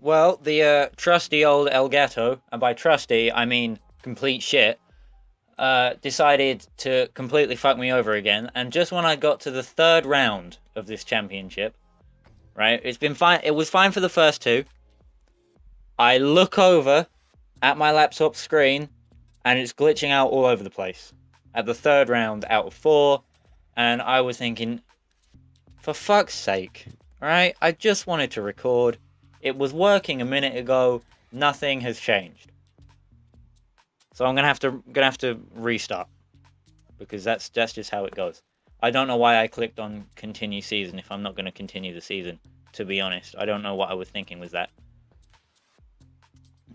Well, the trusty old Elgato, and by trusty I mean complete shit, decided to completely fuck me over again. And just when I got to the third round of this championship, right, it's been fine. It was fine for the first two. I look over at my laptop screen, and it's glitching out all over the place at the third round out of four. And I was thinking, for fuck's sake, right? I just wanted to record. It was working a minute ago. Nothing has changed. So I'm gonna have to restart because that's just how it goes. I don't know why I clicked on continue season if I'm not gonna continue the season. To be honest, I don't know what I was thinking with that.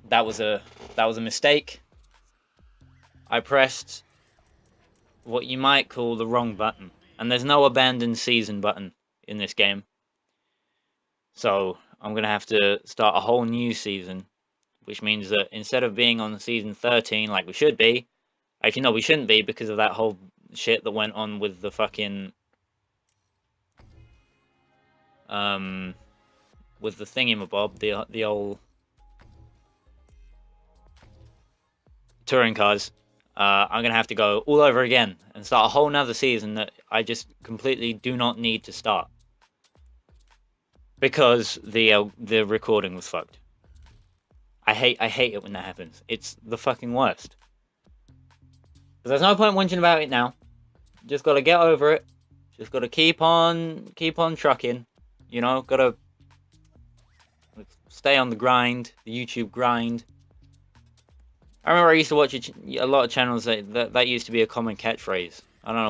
That was a mistake. I pressed what you might call the wrong button, and there's no abandon season button in this game. So I'm gonna have to start a whole new season, which means that instead of being on season 13 like we should be, actually no, we shouldn't be because of that whole shit that went on with the fucking with the thingamabob, the old touring cars. I'm gonna have to go all over again and start a whole nother season that I just completely do not need to start because the recording was fucked. I hate it when that happens. It's the fucking worst. There's no point whinging about it now. Just gotta get over it. Just gotta keep on trucking. You know, gotta stay on the grind, the YouTube grind. I remember I used to watch a lot of channels that used to be a common catchphrase. I don't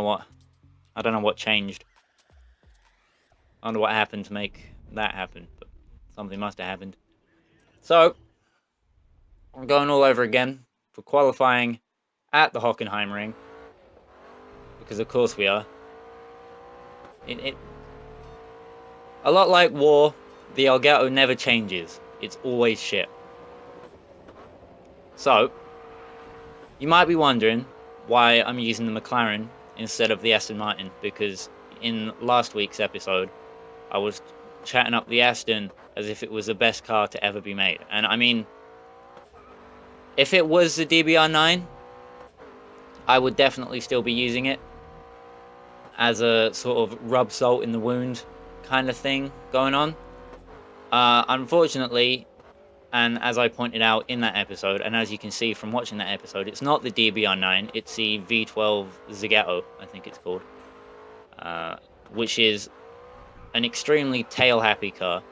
know what changed. I don't know what happened to make that happen, but something must have happened. So I'm going all over again for qualifying at the Hockenheimring, because of course we are. A lot like war, the Elgato never changes. It's always shit. So, you might be wondering why I'm using the McLaren instead of the Aston Martin, because in last week's episode, I was chatting up the Aston as if it was the best car to ever be made. And I mean, if it was the DBR9, I would definitely still be using it as a sort of rub salt in the wound kind of thing going on. Unfortunately, and as I pointed out in that episode, and as you can see from watching that episode, it's not the DBR9, it's the V12 Zagato, I think it's called, which is an extremely tail-happy car.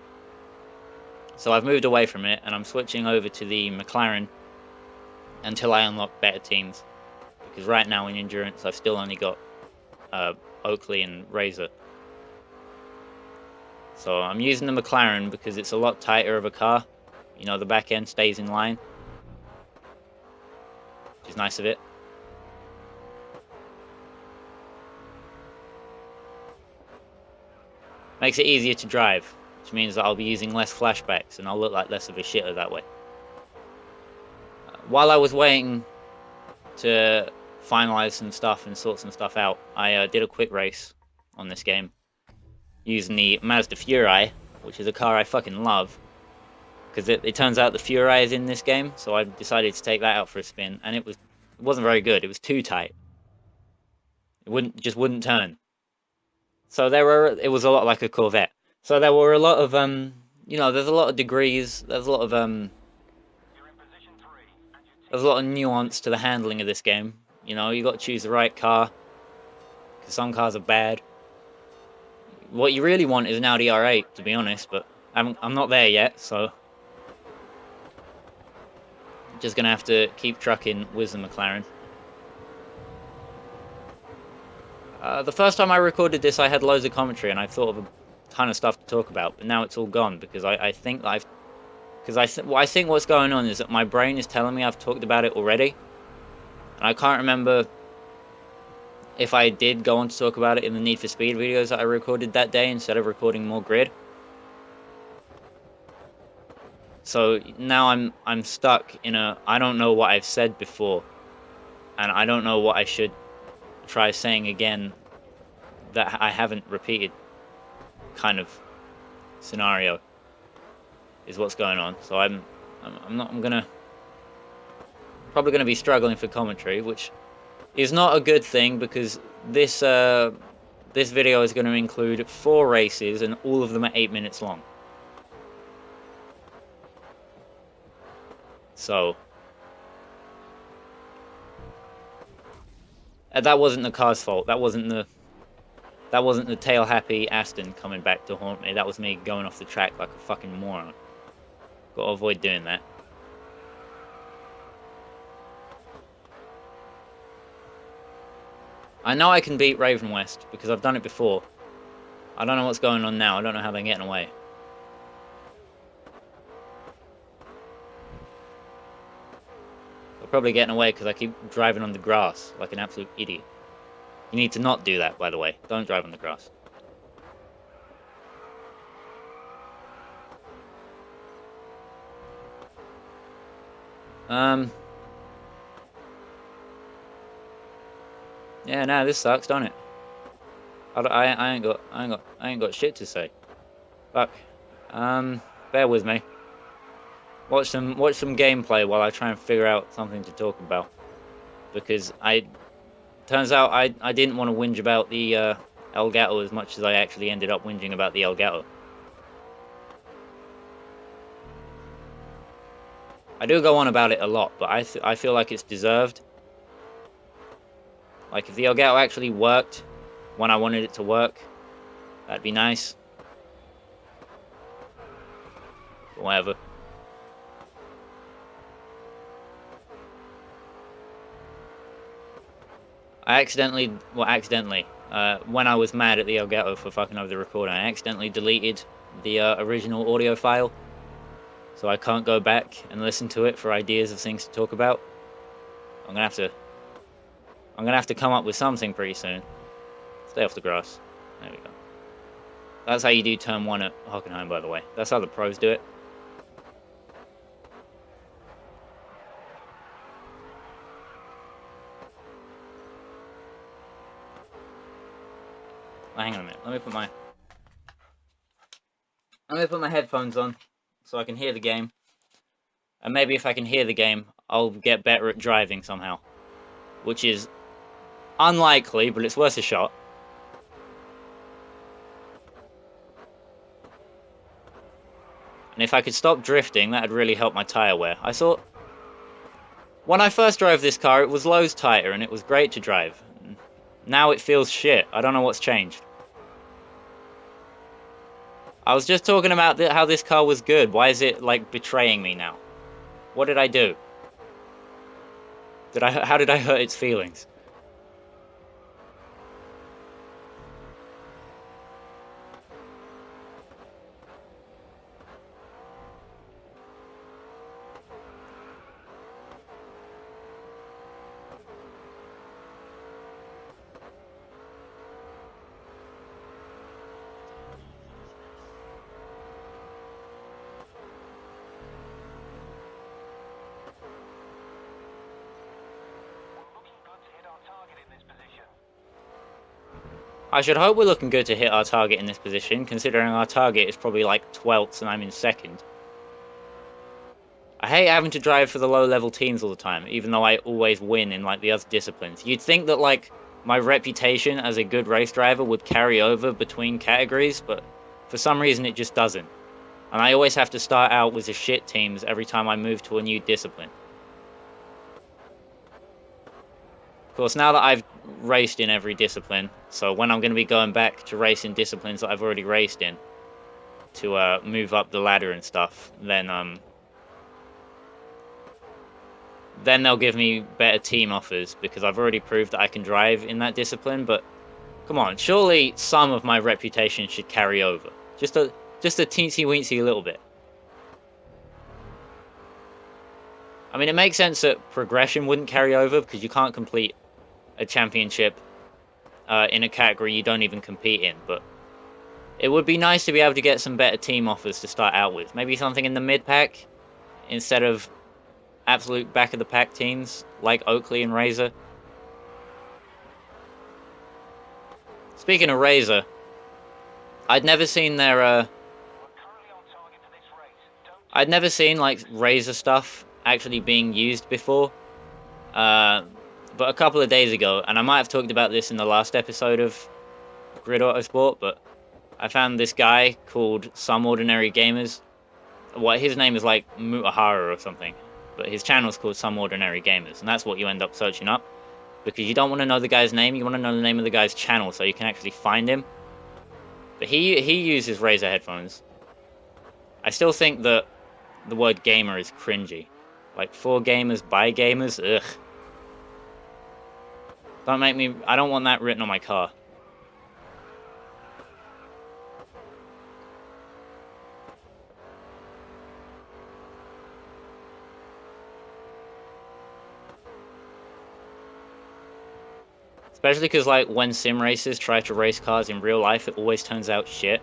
So I've moved away from it, and I'm switching over to the McLaren until I unlock better teams. Because right now in Endurance, I've still only got Oakley and Razor. So I'm using the McLaren because it's a lot tighter of a car. You know, the back end stays in line, which is nice of it. Makes it easier to drive, which means that I'll be using less flashbacks and I'll look like less of a shitter that way. While I was waiting to finalize some stuff and sort some stuff out, I did a quick race on this game using the Mazda Furai, which is a car I fucking love. Because it turns out the Furai is in this game, so I decided to take that out for a spin, and it wasn't very good. It was too tight. It just wouldn't turn. So it was a lot like a Corvette. So there were a lot of you know, there's a lot of degrees. There's a lot of nuance to the handling of this game. You know, you got to choose the right car, because some cars are bad. What you really want is an Audi R8, to be honest, but I'm not there yet, so just gonna have to keep trucking with the McLaren. The first time I recorded this, I had loads of commentary and I thought of a ton of stuff to talk about, but now it's all gone because I think that I think what's going on is that my brain is telling me I've talked about it already, and I can't remember if I did go on to talk about it in the Need for Speed videos that I recorded that day instead of recording more grid. So now I'm stuck in I don't know what I've said before, and I don't know what I should try saying again that I haven't repeated kind of scenario. is what's going on. So I'm probably gonna be struggling for commentary, which is not a good thing because this this video is going to include 4 races and all of them are 8 minutes long. So that wasn't the car's fault. That wasn't the tail happy Aston coming back to haunt me. That was me going off the track like a fucking moron. Got to avoid doing that. I know I can beat Raven West because I've done it before. I don't know what's going on now. I don't know how they're getting away. They're probably getting away because I keep driving on the grass like an absolute idiot. You need to not do that, by the way. Don't drive on the grass. Yeah, no, this sucks, don't it? I ain't got shit to say. Fuck. Bear with me. Watch some gameplay while I try and figure out something to talk about. Because turns out I didn't want to whinge about the Elgato as much as I actually ended up whinging about the Elgato. I do go on about it a lot, but I feel like it's deserved. Like, if the Elgato actually worked when I wanted it to work, that'd be nice. But whatever. When I was mad at the Elgato for fucking over the recording, I accidentally deleted the original audio file. So I can't go back and listen to it for ideas of things to talk about. I'm gonna have to come up with something pretty soon. Stay off the grass. There we go. That's how you do turn 1 at Hockenheim, by the way. That's how the pros do it. Oh, hang on a minute. Let me put my headphones on so I can hear the game. And maybe if I can hear the game, I'll get better at driving somehow. Which is unlikely, but it's worth a shot. And if I could stop drifting, that'd really help my tyre wear. I thought, when I first drove this car, it was Lowe's tyre, and it was great to drive. Now it feels shit. I don't know what's changed. I was just talking about how this car was good. Why is it, like, betraying me now? What did I do? How did I hurt its feelings? I should hope we're looking good to hit our target in this position, considering our target is probably like 12th and I'm in 2nd. I hate having to drive for the low-level teams all the time, even though I always win in like the other disciplines. You'd think that like my reputation as a good race driver would carry over between categories, but for some reason it just doesn't. And I always have to start out with the shit teams every time I move to a new discipline. Of course, now that I've raced in every discipline, so when I'm going to be going back to race in disciplines that I've already raced in to move up the ladder and stuff, then they'll give me better team offers because I've already proved that I can drive in that discipline. But come on, surely some of my reputation should carry over, just a teensy weensy little bit. I mean, it makes sense that progression wouldn't carry over because you can't complete a championship in a category you don't even compete in, but it would be nice to be able to get some better team offers to start out with. Maybe something in the mid-pack instead of absolute back-of-the-pack teams like Oakley and Razor. Speaking of Razor, I'd never seen their I'd never seen like Razer stuff actually being used before. Uh, but a couple of days ago, and I might have talked about this in the last episode of Grid Autosport, but I found this guy called Some Ordinary Gamers. Well, his name is like Mutahara or something, but his channel's called Some Ordinary Gamers, and that's what you end up searching up. Because you don't want to know the guy's name, you want to know the name of the guy's channel so you can actually find him. But he uses Razer headphones. I still think that the word gamer is cringy. Like, for gamers, by gamers, ugh. Don't make me... I don't want that written on my car. Especially because, like, when sim racers try to race cars in real life, it always turns out shit.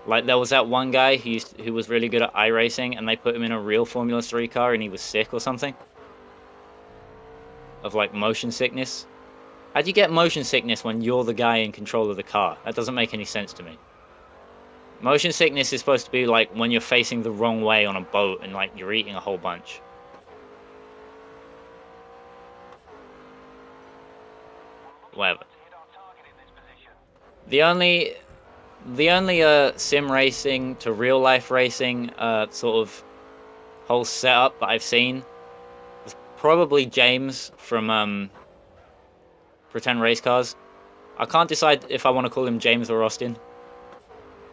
Like, there was that one guy who was really good at iRacing, and they put him in a real Formula 3 car, and he was sick or something. Of, like, motion sickness. How do you get motion sickness when you're the guy in control of the car? That doesn't make any sense to me. Motion sickness is supposed to be, like, when you're facing the wrong way on a boat, and, like, you're eating a whole bunch. Whatever. The only sim racing to real life racing sort of whole setup that I've seen is probably James from Pretend Race Cars. I can't decide if I want to call him James or Austin.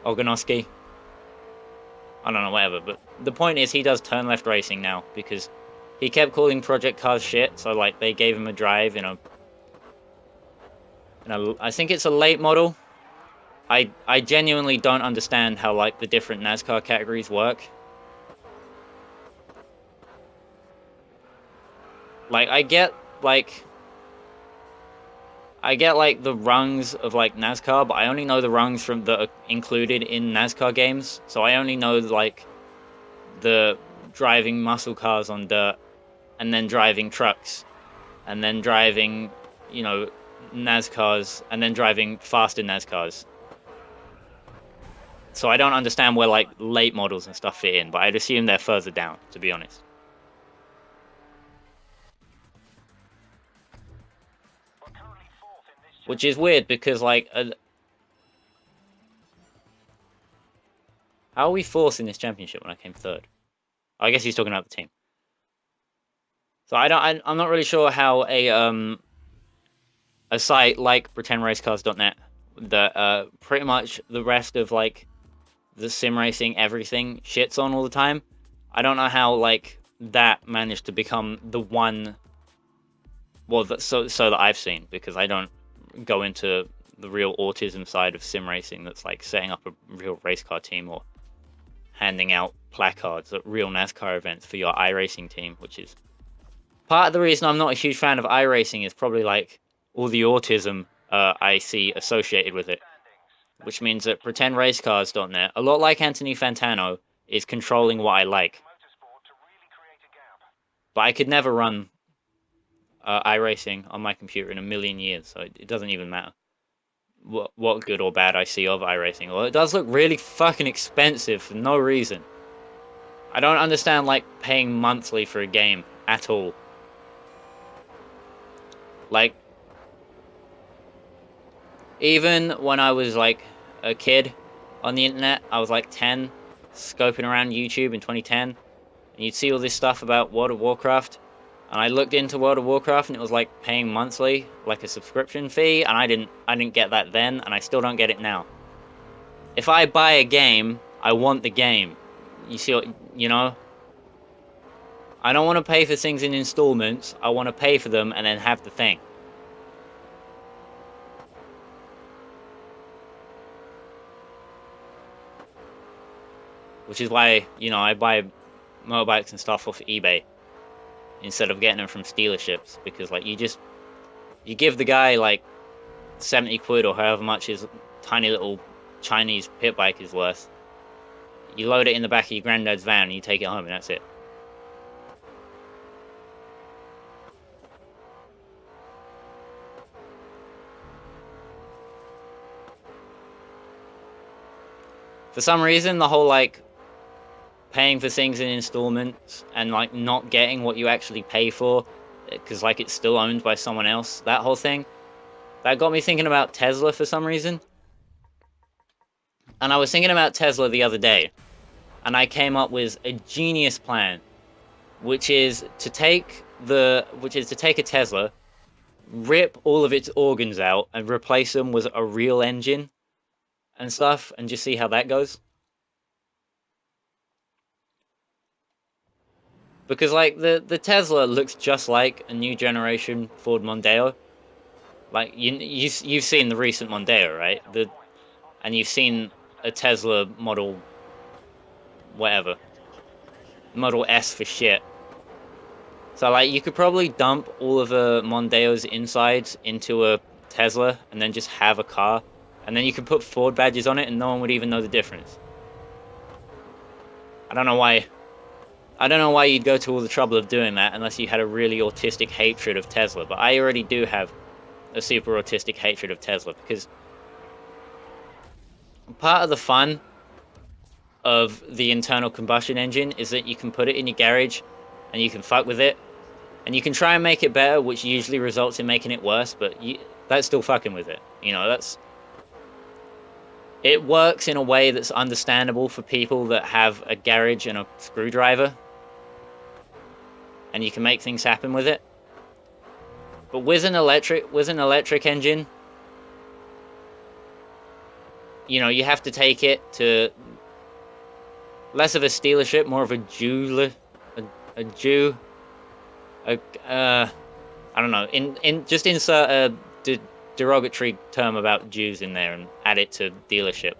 Oganowski. I don't know, whatever. But the point is, he does turn left racing now because he kept calling Project Cars shit. So like they gave him a drive in a I think it's a late model. I genuinely don't understand how like the different NASCAR categories work. Like I get like the rungs of like NASCAR, but I only know the rungs from that are included in NASCAR games. So I only know like the driving muscle cars on dirt, and then driving trucks, and then driving, you know, NASCARs, and then driving faster NASCARs. So I don't understand where like late models and stuff fit in, but I'd assume they're further down, to be honest. Which is weird because like, how are we fourth in this championship when I came third? I guess he's talking about the team. So I'm not really sure how a site like PretendRaceCars.net that pretty much the rest of like the sim racing everything shits on all the time. I don't know how like that managed to become the one. Well, so that I've seen, because I don't go into the real autism side of sim racing. That's like setting up a real race car team or handing out placards at real NASCAR events for your iRacing team, which is part of the reason I'm not a huge fan of iRacing. Is probably like all the autism I see associated with it. Which means that PretendRaceCars.net, a lot like Anthony Fantano, is controlling what I like. But I could never run iRacing on my computer in a million years, so it doesn't even matter what good or bad I see of iRacing. Well, it does look really fucking expensive for no reason. I don't understand, like, paying monthly for a game at all. Like, even when I was, like, a kid on the internet, I was, like, 10, scoping around YouTube in 2010, and you'd see all this stuff about World of Warcraft, and I looked into World of Warcraft, and it was, like, paying monthly, like a subscription fee, and I didn't get that then, and I still don't get it now. If I buy a game, I want the game. You see what, you know? I don't want to pay for things in installments, I want to pay for them and then have the thing. Which is why, you know, I buy motorbikes and stuff off eBay instead of getting them from dealerships, because like you give the guy like 70 quid or however much his tiny little Chinese pit bike is worth. You load it in the back of your granddad's van and you take it home, and that's it. For some reason, the whole like paying for things in installments and like not getting what you actually pay for because like it's still owned by someone else. That whole thing, that got me thinking about Tesla for some reason. And I was thinking about Tesla the other day, and I came up with a genius plan, which is to take a Tesla, rip all of its organs out and replace them with a real engine and stuff, and just see how that goes. Because like the Tesla looks just like a new generation Ford Mondeo. Like you've seen the recent Mondeo, right? And you've seen a Tesla model whatever. Model S for shit. So like you could probably dump all of a Mondeo's insides into a Tesla and then just have a car, and then you could put Ford badges on it and no one would even know the difference. I don't know why you'd go to all the trouble of doing that unless you had a really autistic hatred of Tesla, but I already do have a super autistic hatred of Tesla, because part of the fun of the internal combustion engine is that you can put it in your garage and you can fuck with it and you can try and make it better, which usually results in making it worse, but that's still fucking with it. You know, it works in a way that's understandable for people that have a garage and a screwdriver, and you can make things happen with it. But with an electric engine, you know, you have to take it to less of a dealership, more of a I don't know. Just insert a derogatory term about Jews in there and add it to dealership,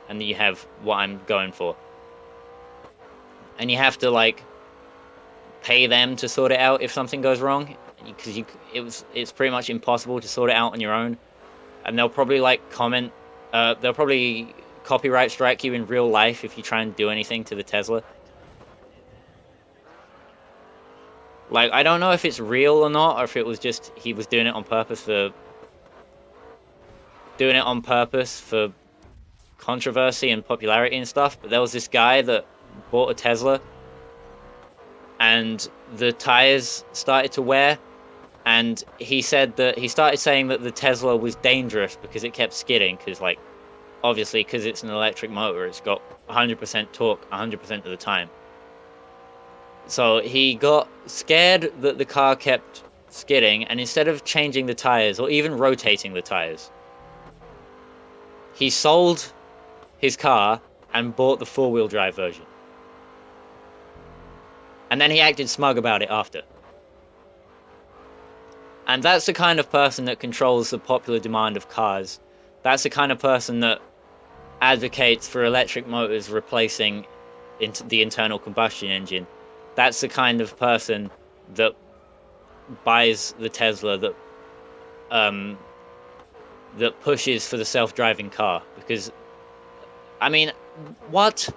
and you have what I'm going for. And you have to like pay them to sort it out if something goes wrong, because it's pretty much impossible to sort it out on your own. And they'll probably like comment. They'll probably copyright strike you in real life if you try and do anything to the Tesla. Like, I don't know if it's real or not, or if it was just he was doing it on purpose for controversy and popularity and stuff. But there was this guy that bought a Tesla, and the tires started to wear, and he started saying that the Tesla was dangerous because it kept skidding, because like obviously because it's an electric motor, it's got 100% torque 100% of the time. So he got scared that the car kept skidding, and instead of changing the tires or even rotating the tires, he sold his car and bought the four-wheel drive version. And then he acted smug about it after. And that's the kind of person that controls the popular demand of cars. That's the kind of person that advocates for electric motors replacing the internal combustion engine. That's the kind of person that buys the Tesla, that pushes for the self-driving car. Because, I mean, what?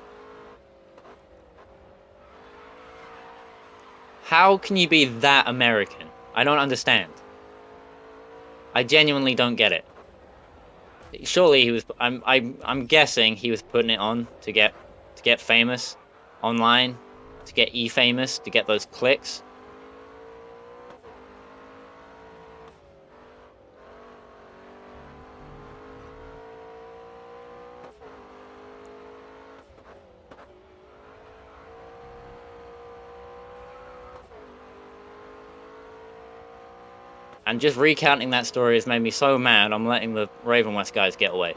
How can you be that American? I don't understand. I genuinely don't get it. Surely he was. I'm guessing he was putting it on to get famous online, to get e-famous, to get those clicks. And just recounting that story has made me so mad, I'm letting the Raven West guys get away.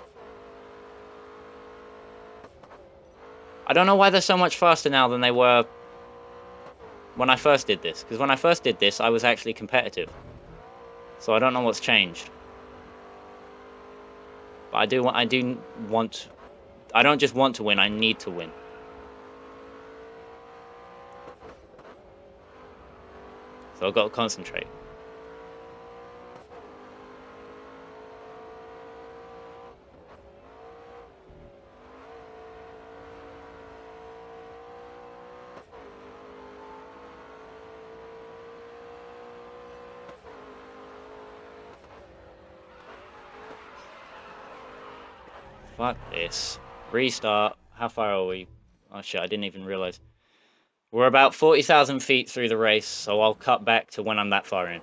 I don't know why they're so much faster now than they were when I first did this. Because when I first did this, I was actually competitive. So I don't know what's changed. But I don't just want to win, I need to win. So I've got to concentrate. Fuck this. Restart. How far are we? Oh shit, I didn't even realize. We're about 40,000 feet through the race, so I'll cut back to when I'm that far in.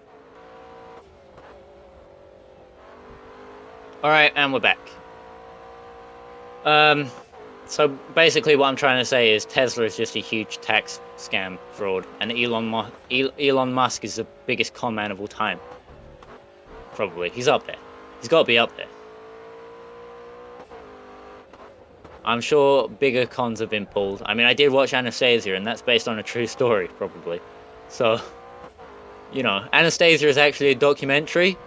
Alright, and we're back. So basically what I'm trying to say is Tesla is just a huge tax scam fraud, and Elon Musk is the biggest con man of all time. Probably. He's up there. He's got to be up there. I'm sure bigger cons have been pulled. I mean, I did watch Anastasia, and that's based on a true story, probably. So, you know, Anastasia is actually a documentary.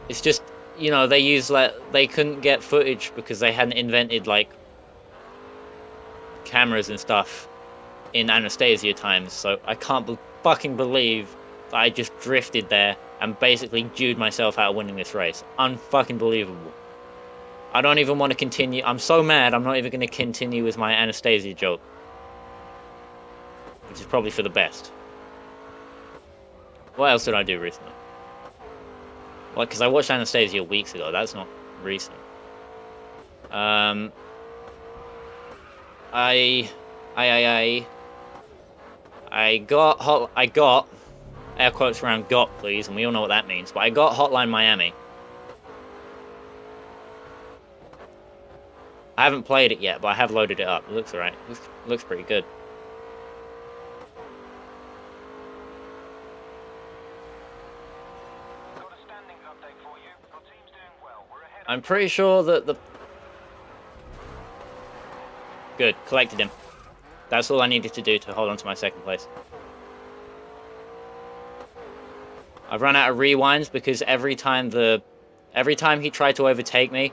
It's just, you know, they couldn't get footage because they hadn't invented, like, cameras and stuff in Anastasia times. So I can't fucking believe that I just drifted there and basically dewed myself out of winning this race. Unfucking believable. I don't even want to continue. I'm so mad, I'm not even going to continue with my Anastasia joke. Which is probably for the best. What else did I do recently? Well, because I watched Anastasia weeks ago. That's not recent. I got air quotes around got, please, and we all know what that means, but I got Hotline Miami. I haven't played it yet, but I have loaded it up. It looks alright. Looks pretty good. I'm pretty sure that the... Good, collected him. That's all I needed to do to hold on to my second place. I've run out of rewinds because every time he tried to overtake me,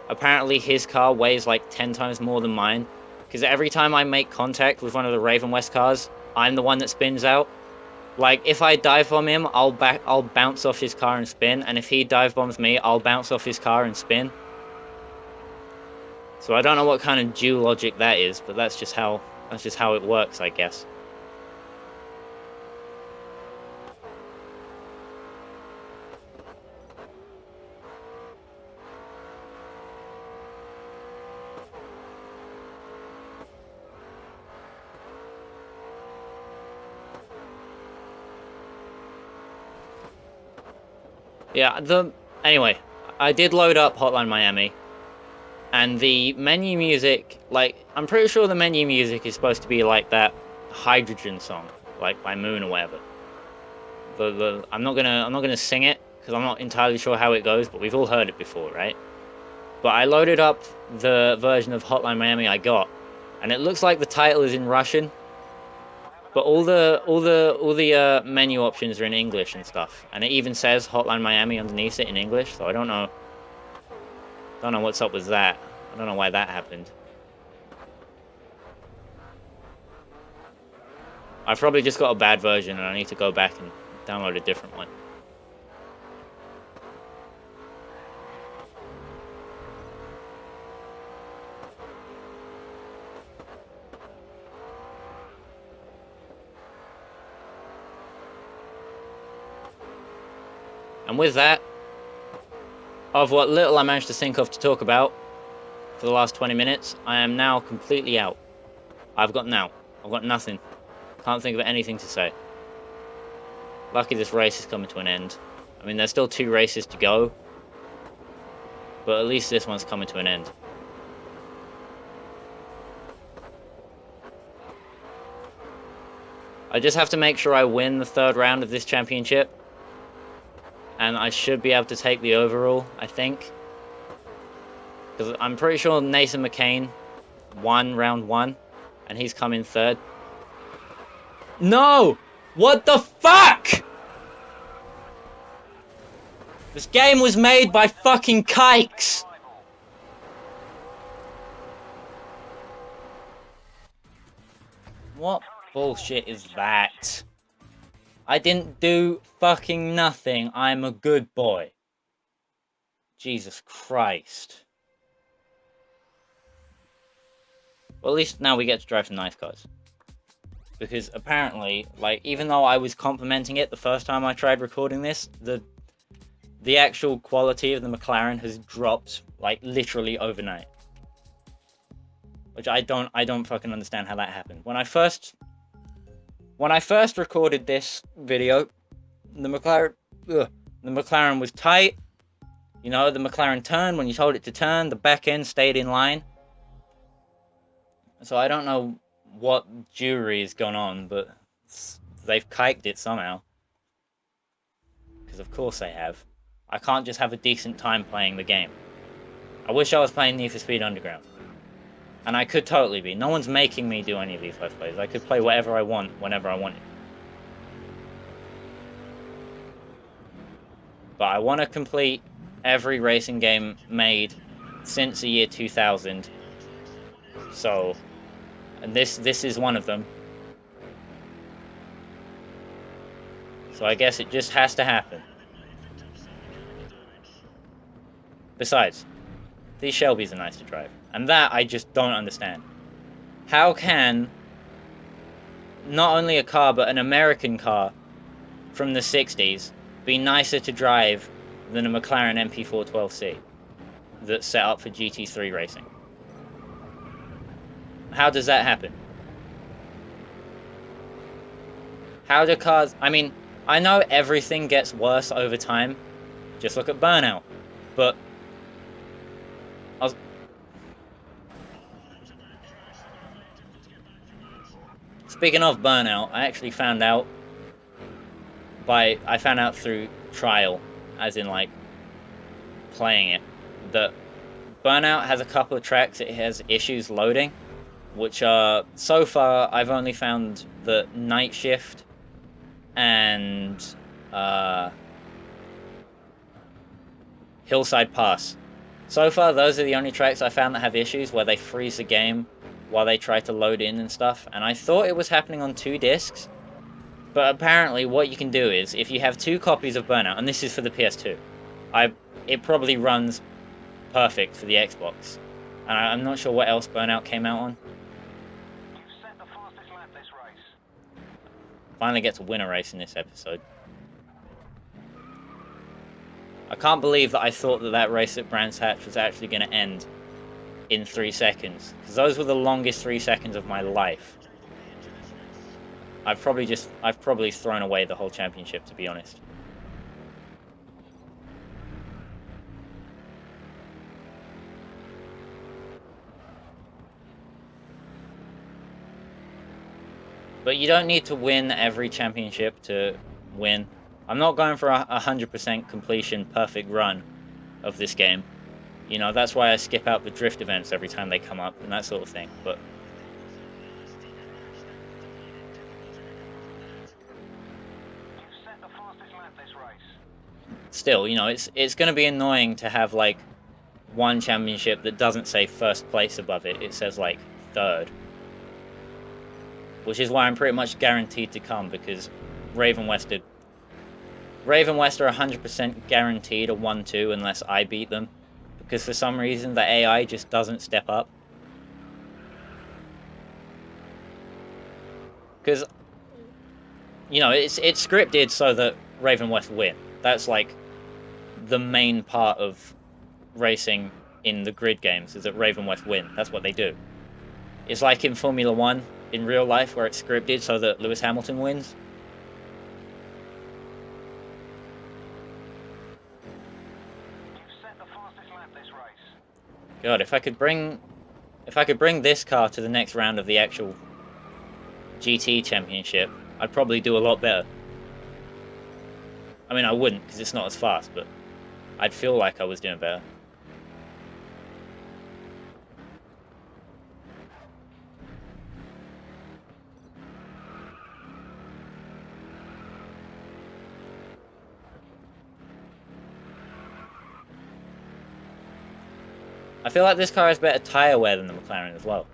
apparently his car weighs like 10 times more than mine. Because every time I make contact with one of the Raven West cars, I'm the one that spins out. Like, if I dive bomb him, I'll bounce off his car and spin, and if he dive bombs me, I'll bounce off his car and spin. So I don't know what kind of dual logic that is, but that's just how it works, I guess. Yeah, anyway, I did load up Hotline Miami, and the menu music, like, I'm pretty sure the menu music is supposed to be like that Hydrogen song, like by Moon or whatever. I'm not gonna sing it because I'm not entirely sure how it goes, but we've all heard it before, right? But I loaded up the version of Hotline Miami I got, and it looks like the title is in Russian. But all the menu options are in English and stuff, and it even says Hotline Miami underneath it in English. So I don't know what's up with that. I don't know why that happened. I've probably just got a bad version, and I need to go back and download a different one. And with that, of what little I managed to think of to talk about for the last 20 minutes, I am now completely out. I've got nothing. Can't think of anything to say. Lucky this race is coming to an end. I mean, there's still 2 races to go, but at least this one's coming to an end. I just have to make sure I win the 3rd round of this championship, and I should be able to take the overall, I think. Because I'm pretty sure Nathan McCain won round 1, and he's come in 3rd. No! What the fuck?! This game was made by fucking kikes! What bullshit is that? I didn't do fucking nothing. I'm a good boy. Jesus Christ. Well, at least now we get to drive some nice cars. Because apparently, like, even though I was complimenting it the first time I tried recording this, the actual quality of the McLaren has dropped, like, literally overnight. which I don't fucking understand how that happened. When I first recorded this video, the McLaren was tight. You know, the McLaren turned when you told it to turn. The back end stayed in line. So I don't know what jury's gone on, but they've kiked it somehow. Because of course they have. I can't just have a decent time playing the game. I wish I was playing Need for Speed Underground. And I could totally be. No one's making me do any of these Let's Plays. I could play whatever I want, whenever I wanted. But I want to complete every racing game made since the year 2000. So, and this is one of them. So I guess it just has to happen. Besides, these Shelbys are nice to drive. And that I just don't understand. How can not only a car, but an American car from the 60s be nicer to drive than a McLaren MP412C that's set up for GT3 racing? How does that happen? How do cars... I mean, I know everything gets worse over time. Just look at Burnout. But... Speaking of Burnout, I actually found out through trial, as in like playing it, that Burnout has a couple of tracks it has issues loading, which are, so far I've only found the Night Shift and Hillside Pass. So far those are the only tracks I found that have issues where they freeze the game while they try to load in and stuff, and I thought it was happening on 2 discs, but apparently what you can do is, if you have 2 copies of Burnout, and this is for the PS2, it probably runs perfect for the Xbox, and I'm not sure what else Burnout came out on. You've set the fastest lap this race. Finally get to win a race in this episode. I can't believe that I thought that race at Brands Hatch was actually going to end in 3 seconds, because those were the longest 3 seconds of my life. I've probably thrown away the whole championship, to be honest. But you don't need to win every championship to win. I'm not going for a 100% completion perfect run of this game. You know, that's why I skip out the drift events every time they come up and that sort of thing, but... You've set the fastest lap this race. Still, you know, it's going to be annoying to have, like, one championship that doesn't say first place above it. It says, like, third. Which is why I'm pretty much guaranteed to come, because Raven West are 100% guaranteed a 1-2 unless I beat them. Because for some reason the AI just doesn't step up. Because, you know, it's scripted so that Raven West win. That's like the main part of racing in the grid games, is that Raven West win. That's what they do. It's like in Formula 1 in real life, where it's scripted so that Lewis Hamilton wins. God, if I could bring this car to the next round of the actual GT Championship, I'd probably do a lot better. I mean, I wouldn't, because it's not as fast, but I'd feel like I was doing better. I feel like this car has better tyre wear than the McLaren as well.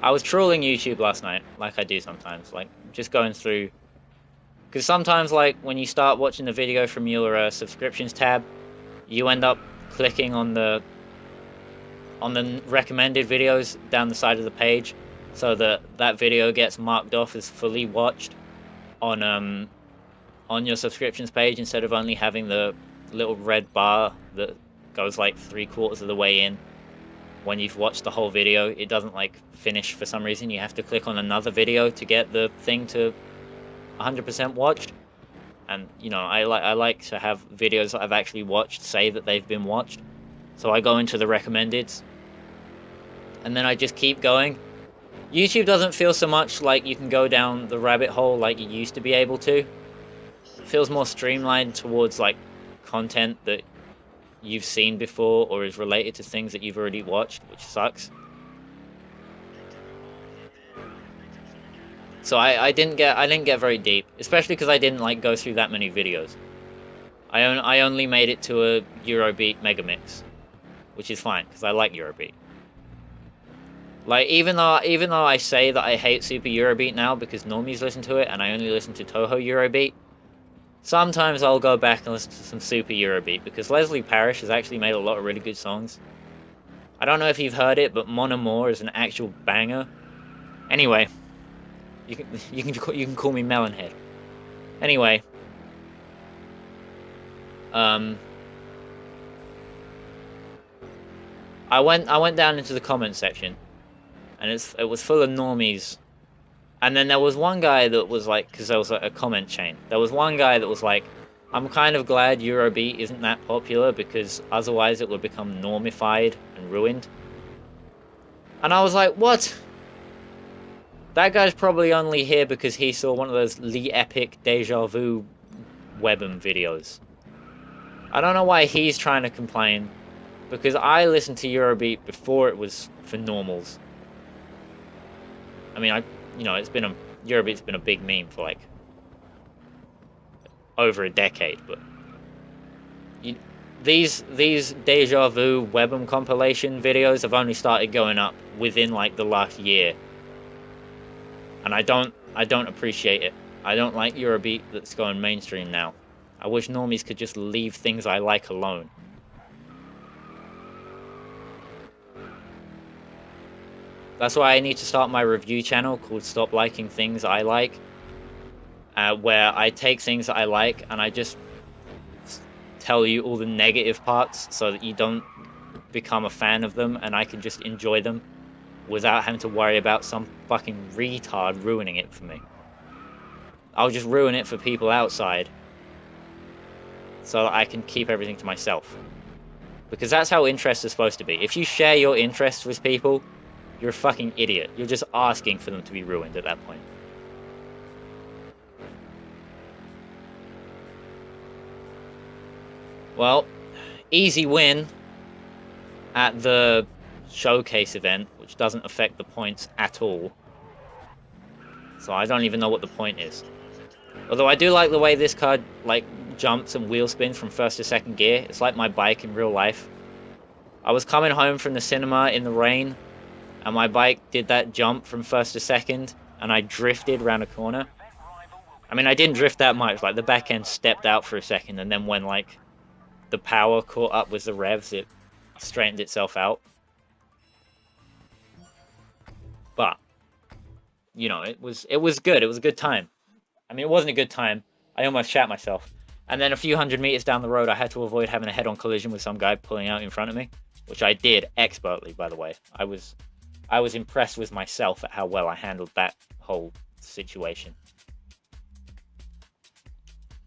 I was trolling YouTube last night, like I do sometimes, like just going through, because sometimes, like, when you start watching the video from your subscriptions tab, you end up clicking on the on the recommended videos down the side of the page, so that that video gets marked off as fully watched on your subscriptions page, instead of only having the little red bar that goes like 3/4 of the way in. When you've watched the whole video, it doesn't like finish for some reason. You have to click on another video to get the thing to 100% watched. And you know, I like to have videos that I've actually watched say that they've been watched. So I go into the recommendeds, and then I just keep going. YouTube doesn't feel so much like you can go down the rabbit hole like you used to be able to. It feels more streamlined towards like content that you've seen before or is related to things that you've already watched, which sucks. So I didn't get very deep, especially because I didn't like go through that many videos. I only made it to a Eurobeat Megamix, which is fine because I like Eurobeat. Like even though I say that I hate Super Eurobeat now because normies listen to it and I only listen to Toho Eurobeat, sometimes I'll go back and listen to some Super Eurobeat because Leslie Parrish has actually made a lot of really good songs. I don't know if you've heard it, but Mon Amour is an actual banger. Anyway, you can call me Melonhead. Anyway, I went down into the comment section, and it was full of normies. And then there was one guy that was like, because there was a comment chain. There was one guy that was like, I'm kind of glad Eurobeat isn't that popular because otherwise it would become normified and ruined. And I was like, what? That guy's probably only here because he saw one of those Lee Epic Deja Vu Webm videos. I don't know why he's trying to complain, because I listened to Eurobeat before it was for normals. I mean, Eurobeat's been a big meme for like over a decade, but these Deja Vu Webm compilation videos have only started going up within like the last year. And I don't appreciate it. I don't like Eurobeat that's going mainstream now. I wish normies could just leave things I like alone. That's why I need to start my review channel called Stop Liking Things I Like, where I take things that I like and I just tell you all the negative parts so that you don't become a fan of them and I can just enjoy them without having to worry about some fucking retard ruining it for me. I'll just ruin it for people outside so that I can keep everything to myself. Because that's how interest is supposed to be. If you share your interests with people, you're a fucking idiot. You're just asking for them to be ruined at that point. Well, easy win at the showcase event, which doesn't affect the points at all. So I don't even know what the point is. Although I do like the way this car like jumps and wheel spins from first to second gear. It's like my bike in real life. I was coming home from the cinema in the rain, and my bike did that jump from first to second, and I drifted around a corner. I mean, I didn't drift that much. Like the back end stepped out for a second, and then when like the power caught up with the revs, it straightened itself out. But you know, it was good. It was a good time. I mean, it wasn't a good time. I almost shat myself. And then a few hundred meters down the road, I had to avoid having a head-on collision with some guy pulling out in front of me, which I did expertly, by the way. I was impressed with myself at how well I handled that whole situation.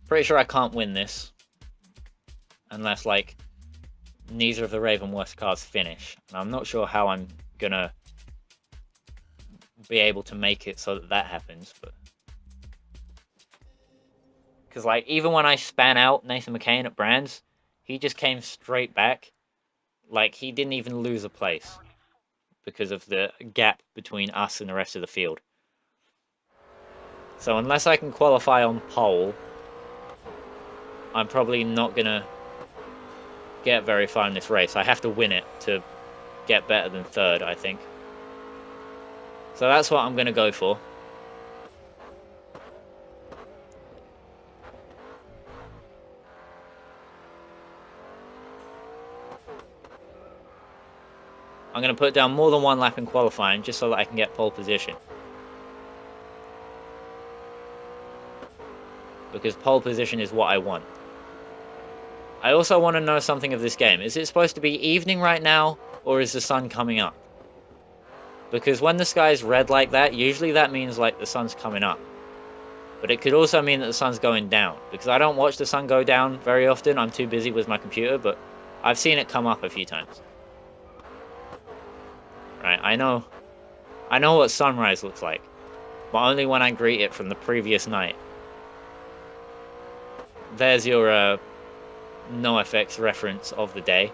Pretty sure I can't win this unless like neither of the Ravenworth cars finish. And I'm not sure how I'm gonna be able to make it so that happens, but because like even when I span out Nathan McCain at Brands, he just came straight back. Like he didn't even lose a place because of the gap between us and the rest of the field. So unless I can qualify on pole, I'm probably not gonna get very far in this race. I have to win it to get better than third, I think. So that's what I'm gonna go for. I'm going to put down more than 1 lap in qualifying just so that I can get pole position. Because pole position is what I want. I also want to know something of this game. Is it supposed to be evening right now, or is the sun coming up? Because when the sky's red like that, usually that means like the sun's coming up. But it could also mean that the sun's going down. Because I don't watch the sun go down very often. I'm too busy with my computer, but I've seen it come up a few times. Right, I know what sunrise looks like. But only when I greet it from the previous night. There's your NoFX reference of the day.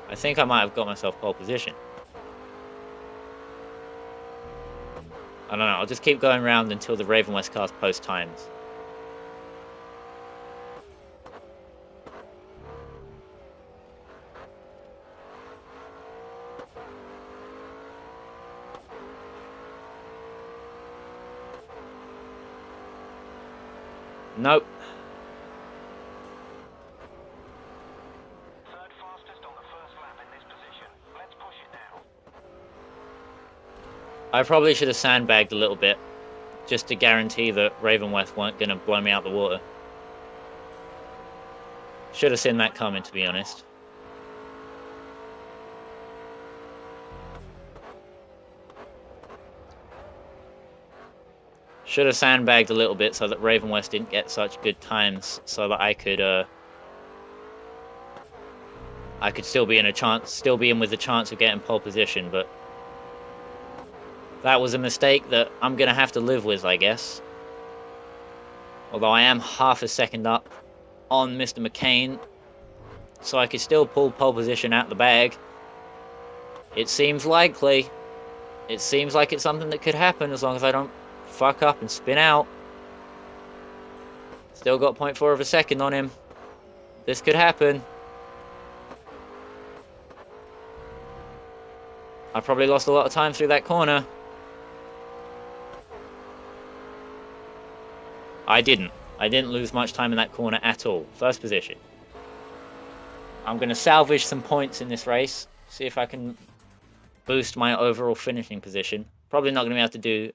I think I might have got myself pole position. I don't know, I'll just keep going around until the Raven West cars post times. Nope. Third fastest on the first lap in this position. Let's push it now. I probably should have sandbagged a little bit, just to guarantee that Raven West weren't going to blow me out the water. Should have seen that coming, to be honest. Should have sandbagged a little bit so that Raven West didn't get such good times, so that I could still be in with a chance of getting pole position, but that was a mistake that I'm gonna have to live with, I guess. Although I am half a second up on Mr. McCain, so I could still pull pole position out the bag. It seems likely. It seems like it's something that could happen as long as I don't fuck up and spin out. Still got 0.4 of a second on him. This could happen. I probably lost a lot of time through that corner. I didn't lose much time in that corner at all. First position. I'm going to salvage some points in this race. See if I can boost my overall finishing position. Probably not going to be able to do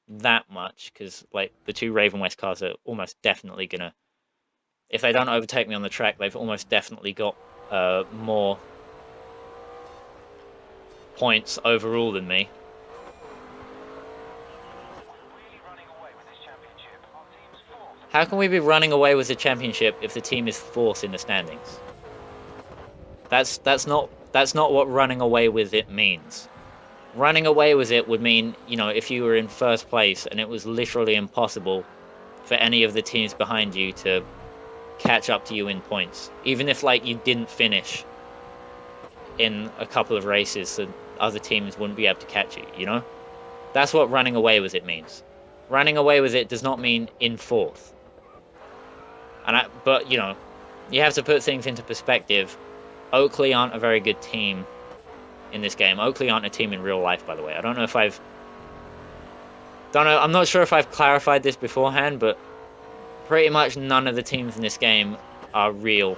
that much, because like the 2 Raven West cars are almost definitely going to... If they don't overtake me on the track, they've almost definitely got more points overall than me. How can we be running away with the championship if the team is 4th in the standings? That's not what running away with it means. Running away with it would mean, you know, if you were in 1st place and it was literally impossible for any of the teams behind you to catch up to you in points. Even if, like, you didn't finish in a couple of races, so other teams wouldn't be able to catch you, you know? That's what running away with it means. Running away with it does not mean in 4th. But, you know, you have to put things into perspective. Oakley aren't a very good team in this game. Oakley aren't a team in real life, by the way. I'm not sure if I've clarified this beforehand, but pretty much none of the teams in this game are real.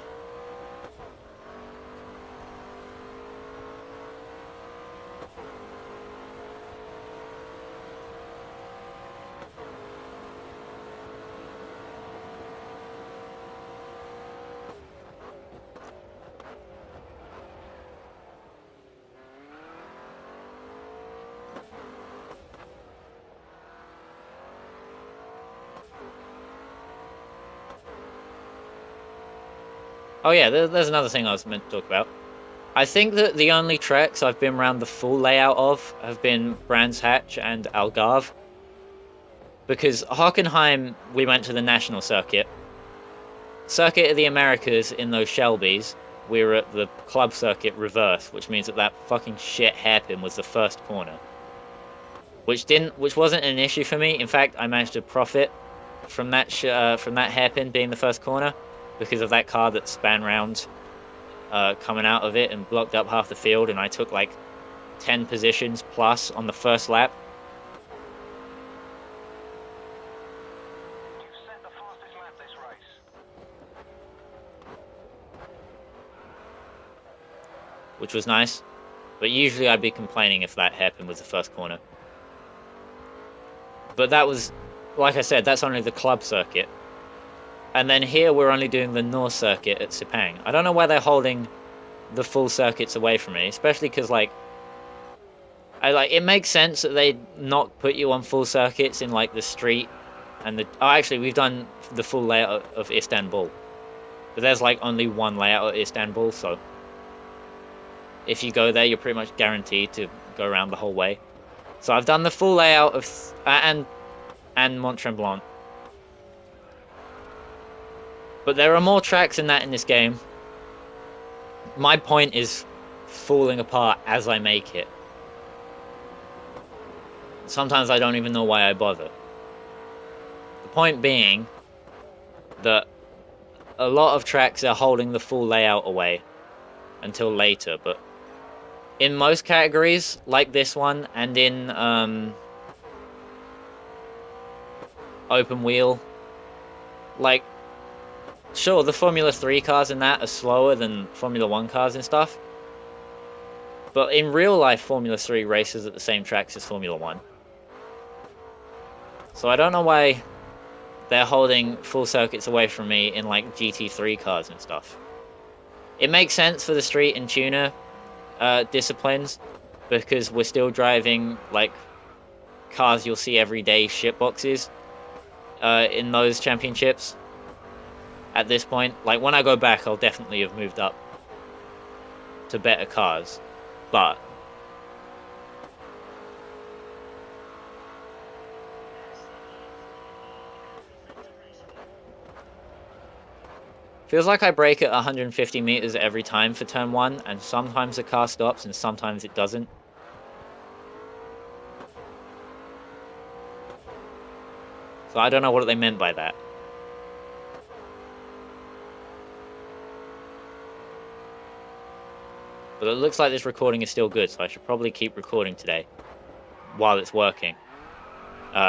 Oh yeah, there's another thing I was meant to talk about. I think that the only treks I've been around the full layout of have been Brands Hatch and Algarve. Because Hockenheim, we went to the national circuit. Circuit of the Americas in those Shelbys, we were at the club circuit reverse, which means that fucking shit hairpin was the first corner. Which wasn't an issue for me. In fact, I managed to profit from that hairpin being the first corner, because of that car that span round coming out of it and blocked up half the field, and I took like 10 positions plus on the first lap. You've set the fastest lap this race. Which was nice. But usually I'd be complaining if that hairpin was the first corner. But that was, like I said, that's only the club circuit. And then here we're only doing the North circuit at Sepang. I don't know why they're holding the full circuits away from me, especially because like it makes sense that they not put you on full circuits in like the street and the actually we've done the full layout of Istanbul. But there's like only one layout at Istanbul, so if you go there you're pretty much guaranteed to go around the whole way. So I've done the full layout of and Mont Tremblant. But there are more tracks than that in this game. My point is falling apart as I make it. Sometimes I don't even know why I bother. The point being that a lot of tracks are holding the full layout away until later, but in most categories, like this one, and in open wheel, like, sure, the Formula 3 cars in that are slower than Formula 1 cars and stuff, but in real life, Formula 3 races at the same tracks as Formula 1. So I don't know why they're holding full circuits away from me in like GT3 cars and stuff. It makes sense for the street and tuner disciplines, because we're still driving like cars you'll see every day shitboxes in those championships at this point. Like when I go back I'll definitely have moved up to better cars, but feels like I brake at 150 meters every time for turn 1, and sometimes the car stops and sometimes it doesn't. So I don't know what they meant by that. But it looks like this recording is still good, so I should probably keep recording today while it's working.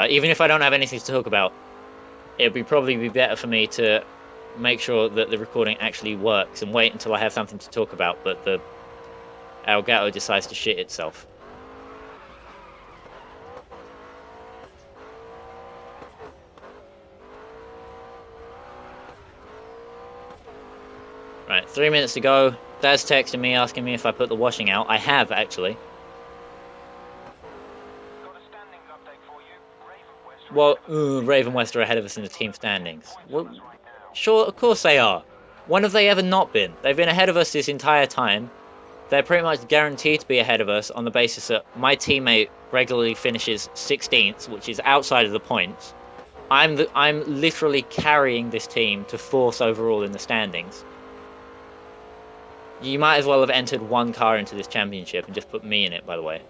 Even if I don't have anything to talk about, it would probably be better for me to make sure that the recording actually works and wait until I have something to talk about, but the Elgato decides to shit itself. Right, 3 minutes to go. Dad's texting me asking me if I put the washing out. I have, actually. Got a standings update for you. Raven West. Well, Raven West are ahead of us in the team standings. Well, sure, of course they are. When have they ever not been? They've been ahead of us this entire time. They're pretty much guaranteed to be ahead of us on the basis that my teammate regularly finishes 16th, which is outside of the points. I'm literally carrying this team to 4th overall in the standings. You might as well have entered one car into this championship and just put me in it, by the way.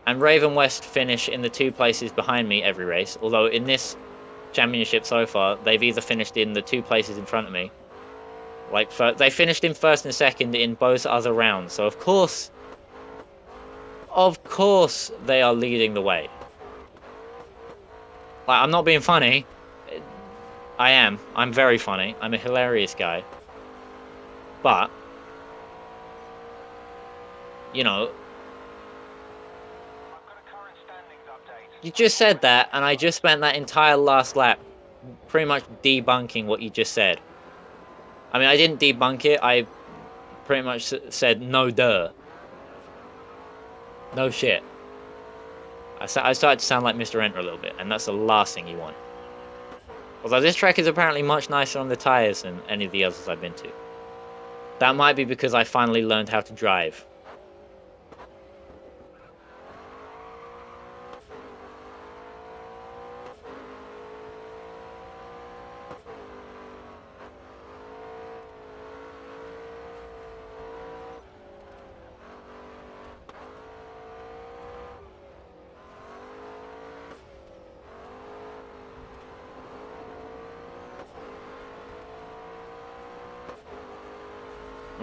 And Raven West finish in the 2 places behind me every race, although in this championship so far, they've either finished in the 2 places in front of me. Like, they finished in 1st and 2nd in both other rounds, so of course they are leading the way. Like, I'm not being funny. I am. I'm very funny. I'm a hilarious guy. But, you know, I've got a current standings update. you just said that, and I just spent that entire last lap pretty much debunking what you just said. I mean, I didn't debunk it, I pretty much said, no duh. No shit. I started to sound like Mr. Enter a little bit, and that's the last thing you want. Although this track is apparently much nicer on the tyres than any of the others I've been to. That might be because I finally learned how to drive.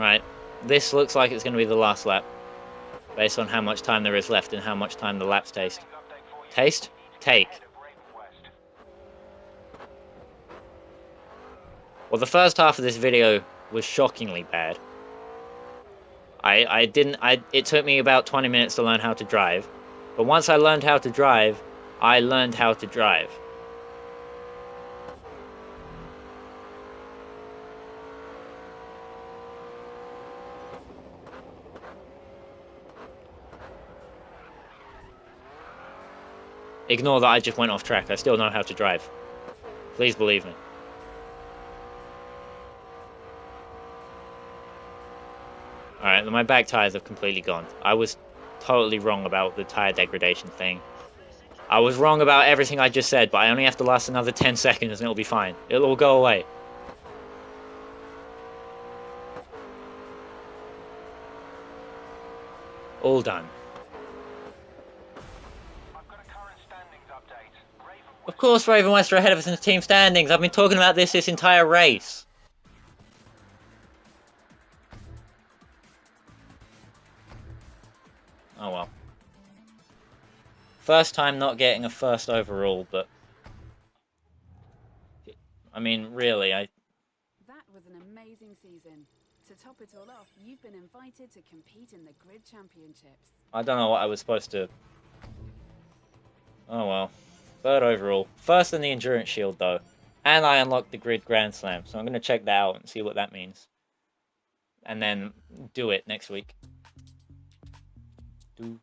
Right, this looks like it's going to be the last lap, based on how much time there is left and how much time the laps taste. Taste? Take. Well, the first half of this video was shockingly bad. It took me about 20 minutes to learn how to drive. But once I learned how to drive, I learned how to drive. Ignore that I just went off track. I still know how to drive. Please believe me. Alright, my back tires have completely gone. I was totally wrong about the tire degradation thing. I was wrong about everything I just said, but I only have to last another 10 seconds and it'll be fine. It'll all go away. All done. Of course Raven West are ahead of us in the team standings. I've been talking about this entire race. Oh well. First time not getting a first overall, but... I mean, really, That was an amazing season. To top it all off, you've been invited to compete in the Grid Championships. I don't know what I was supposed to... Oh well. Third overall. First in the Endurance Shield, though. And I unlocked the Grid Grand Slam, so I'm going to check that out and see what that means. And then do it next week. Do.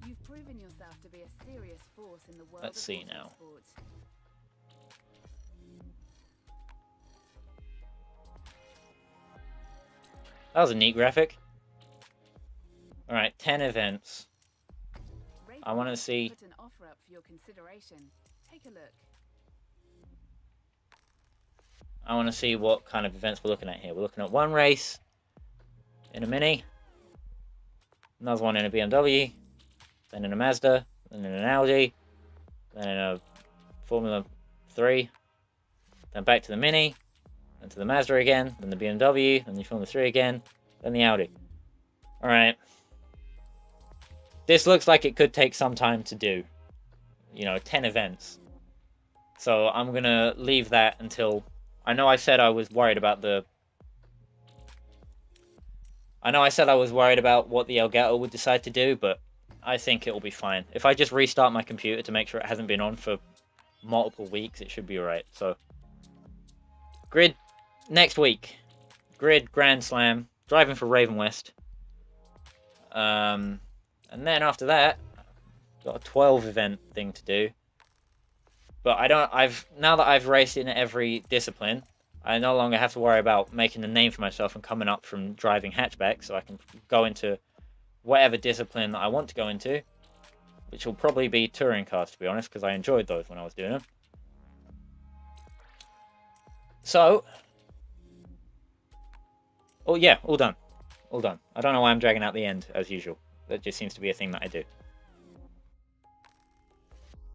You've proven yourself to be a serious force in the world. Let's see now. Autosport. That was a neat graphic. Alright, 10 events. I want to see... Put an offer up for your consideration. Take a look. I want to see what kind of events we're looking at here. We're looking at one race in a Mini, another one in a BMW, then in a Mazda, then in an Audi, then in a Formula 3, then back to the Mini, then to the Mazda again, then the BMW, then the Formula 3 again, then the Audi. Alright. This looks like it could take some time to do. You know, 10 events. So I'm going to leave that until... I know I said I was worried about the... I know I said I was worried about what the Elgato would decide to do, but I think it'll be fine. If I just restart my computer to make sure it hasn't been on for multiple weeks, it should be alright. So, Grid next week. Grid Grand Slam. Driving for Raven West. And then after that, got a 12 event thing to do. But now that I've raced in every discipline, I no longer have to worry about making a name for myself and coming up from driving hatchback, so I can go into whatever discipline that I want to go into, which will probably be touring cars, to be honest, because I enjoyed those when I was doing them. So, oh yeah, all done. All done. I don't know why I'm dragging out the end, as usual. That just seems to be a thing that I do.